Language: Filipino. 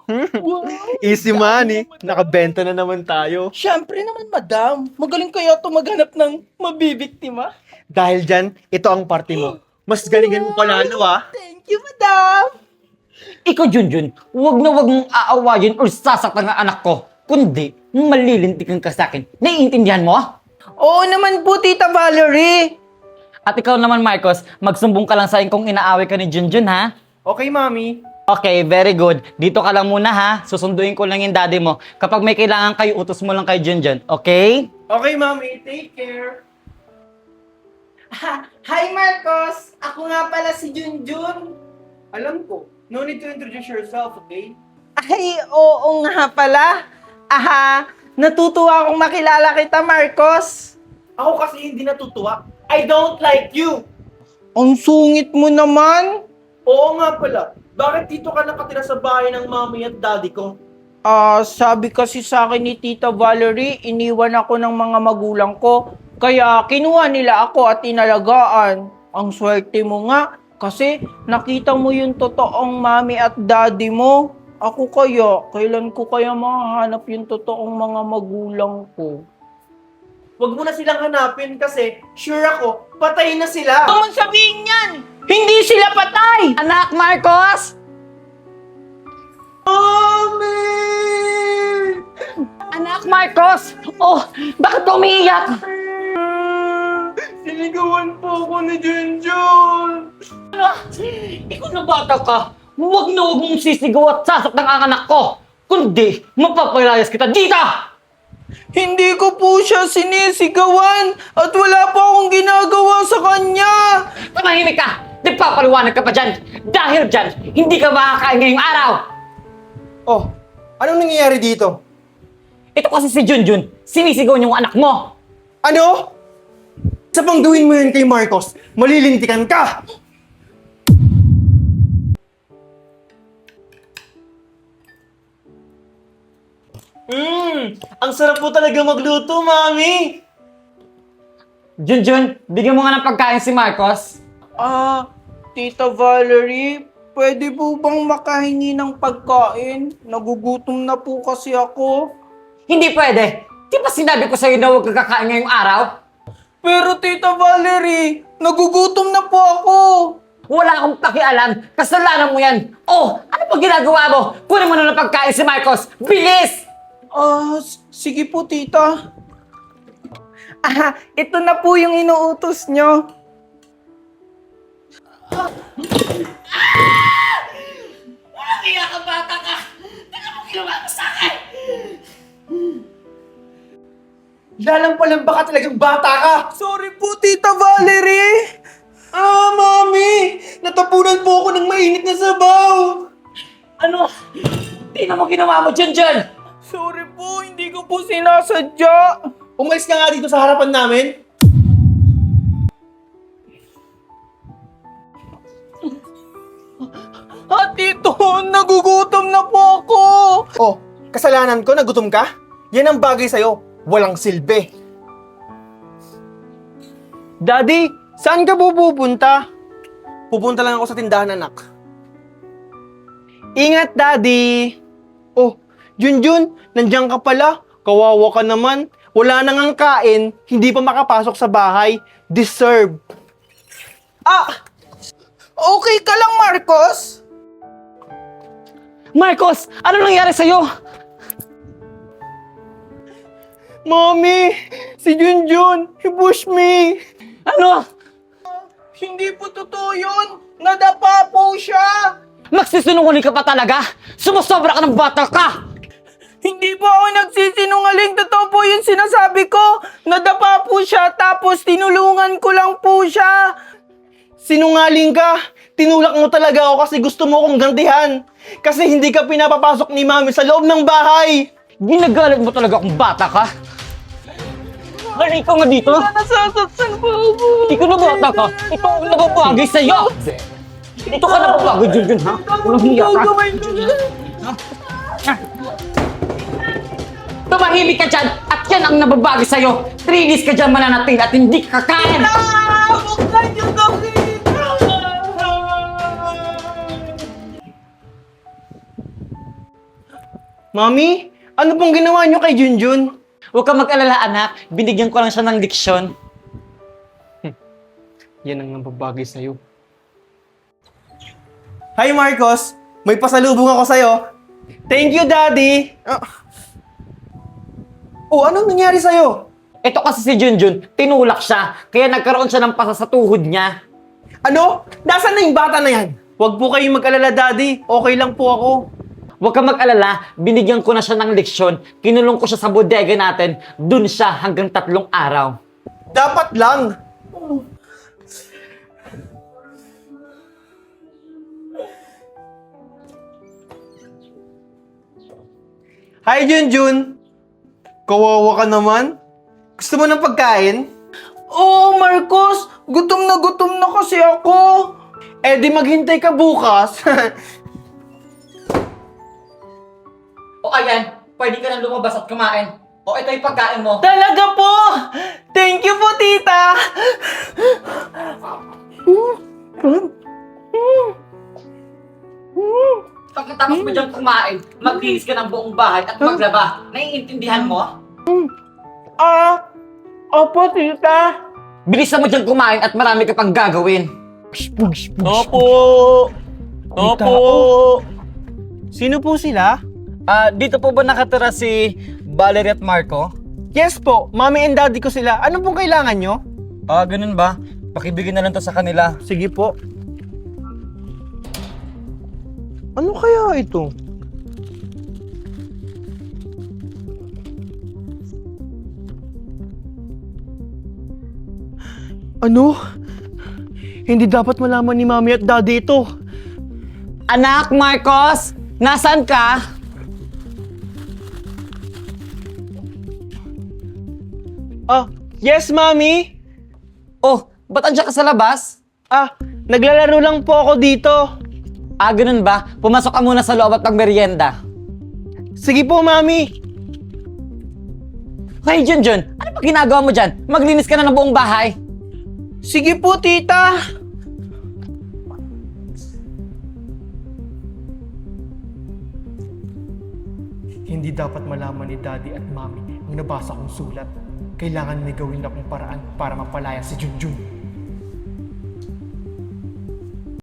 Wow! Easy money. Nakabenta na naman tayo. Siyempre naman, madam. Magaling kaya ito maghanap ng mabibiktima. Dahil dyan, ito ang party mo. Mas galingan mo palalo ah. Thank you, madam. Ikaw, Junjun, huwag na huwag mong aawayin o sasaktan ang anak ko. Kundi, malilintikan ka sa akin. Naiintindihan mo? Oo naman po, Tita Valerie. At ikaw naman, Marcos, magsumbong ka lang sa akin kung inaaway ka ni Junjun, ha? Okay, mami. Okay, very good. Dito ka lang muna, ha? Susunduin ko lang yung daddy mo. Kapag may kailangan kayo, utos mo lang kay Junjun. Okay? Okay, mami. Take care. Hi, Marcos. Ako nga pala si Junjun. Alam ko. No need to introduce yourself, okay? Ay, oo nga pala. Natutuwa akong makilala kita, Marcos. Ako kasi hindi natutuwa. I don't like you. Ang sungit mo naman. Oo nga pala. Bakit dito ka nakatira sa bahay ng mami at daddy ko? Sabi kasi sa akin ni Tita Valerie, iniwan ako ng mga magulang ko. Kaya kinuha nila ako at inalagaan. Ang swerte mo nga, kasi nakita mo yung totoong mami at daddy mo. Ako kaya, kailan ko kaya mahanap yung totoong mga magulang ko? Huwag mo na silang hanapin kasi sure ako, patay na sila. Huwag mong sabihin yan! Hindi sila patay! Anak, Marcos! Mami! Anak, Marcos! Oh, bakit ka umiiyak? Sinigawan po ako ni Junjun. Ikaw na bata ka. Huwag na huwag mong sisigaw at sasaktan ang anak ko. Kundi, mapapalayas kita dito! Hindi ko po siya sinisigawan at wala pa akong ginagawa sa kanya! Tumahimik ka! Nagpapaliwanag ka pa dyan! Dahil dyan, hindi ka makakain ngayong araw! Oh, anong nangyayari dito? Ito kasi si Junjun, sinisigaw niyong anak mo! Ano? Sa pang gawin mo yun kay Marcos, malilintikan ka! Ang sarap po talaga magluto, Mami! Junjun, bigyan mo nga ng pagkain si Marcos. Tita Valerie, pwede po bang makahingi ng pagkain? Nagugutom na po kasi ako. Hindi pwede! Di ba sinabi ko sa'yo na huwag kang kakain ngayong araw? Pero Tita Valerie, nagugutom na po ako. Wala akong pakialam, kasalanan mo yan! Oh, ano pa ginagawa mo? Kunin mo na ng pagkain si Marcos! Bilis! Sige po, tita. Ito na po yung inuutos nyo. Walang iya ka, bata ka! Tignan mo ginawa mo sa akin! Lalang baka talagang bata ka! Sorry po, Tita Valerie. Mami! Natapunan po ako ng mainit na sabaw! Ano? Tignan mo ginawa mo, Junjun! Sorry po, hindi ko po sinasadya. Umalis ka nga dito sa harapan namin! Tito, nagugutom na po ako. Oh, kasalanan ko, nagutom ka? Yan ang bagay sa'yo, walang silbi. Daddy, saan ka pupunta? Pupunta lang ako sa tindahan, anak. Ingat, Daddy. Oh, Junjun, nandiyan ka pala. Kawawa ka naman. Wala nang ang kain, hindi pa makapasok sa bahay. Deserve. Okay ka lang, Marcos? Marcos, ano nangyari sa'yo? Mommy, si Junjun, he pushed me. Ano? Hindi po totoo yun. Nadapa po siya. Magsisinungaling ka pa talaga? Sumusobra ka ng bata ka! Hindi po ako nagsisinungaling. Totoo po yung sinasabi ko. Nadapa po siya, tapos tinulungan ko lang po siya. Sinungaling ka. Tinulak mo talaga ako kasi gusto mo akong gantihan. Kasi hindi ka pinapapasok ni Mami sa loob ng bahay. Ginagalit mo talaga kung bata ka? Halika nga dito! Nasasaktan po ako. Ikaw na bata ka! Ito ang nababagay sa'yo! Ito ka nababagay, Junjun, ha? Walang hiya ka! Tumahimik ka dyan at yan ang nababagay sa'yo! 3 days ka dyan mananatil at hindi ka kakain! Huwag na niyo gawin! Mami, ano pong ginawa niyo kay Junjun? Huwag ka mag-alala, anak. Binigyan ko lang siya ng leksyon. Yan ang nababagay sa'yo. Hi, Marcos! May pasalubong ako sa'yo. Thank you, Daddy! Oh, anong nangyari sa'yo? Ito kasi si Junjun, tinulak siya. Kaya nagkaroon siya ng pasa sa tuhod niya. Ano? Nasaan na yung bata na yan? Huwag po kayong mag-alala, Daddy. Okay lang po ako. Huwag ka mag-alala, binigyan ko na siya ng leksyon. Kinulong ko siya sa bodega natin. Dun siya hanggang 3 araw. Dapat lang. Hi, Junjun! Kawawa ka naman. Gusto mo ng pagkain? Oo, Marcos! Gutom na kasi ako! Eh di maghintay ka bukas. O ayan, pwede ka nang lumabas at kumain. O ito yung pagkain mo. Talaga po! Thank you po, tita! Pagkatapos mo dyan kumain, maglinis ka ng buong bahay at maglaba. Naiintindihan mo? Opo, tita. Bilisan mo dyan kumain at marami ka pang gagawin. Opo! Opo! Sino po sila? Dito po ba nakatira si Valerie at Marco? Yes po, mommy and daddy ko sila. Ano pong kailangan nyo? Ganun ba? Pakibigyan na lang to sa kanila. Sige po. Ano kaya ito? Ano? Hindi dapat malaman ni mami at daddy ito. Anak, Marcos! Nasaan ka? Yes, mami. Oh, ba't andyan ka sa labas? Naglalaro lang po ako dito. Ganun ba? Pumasok ka muna sa loob at magmerienda. Sige po, mami. Hey, Junjun, ano ba ginagawa mo dyan? Maglinis ka na ng buong bahay. Sige po, tita. Hindi dapat malaman ni daddy at mami ang nabasa kong sulat. Kailangan may gawin akong paraan para mapalaya si Junjun.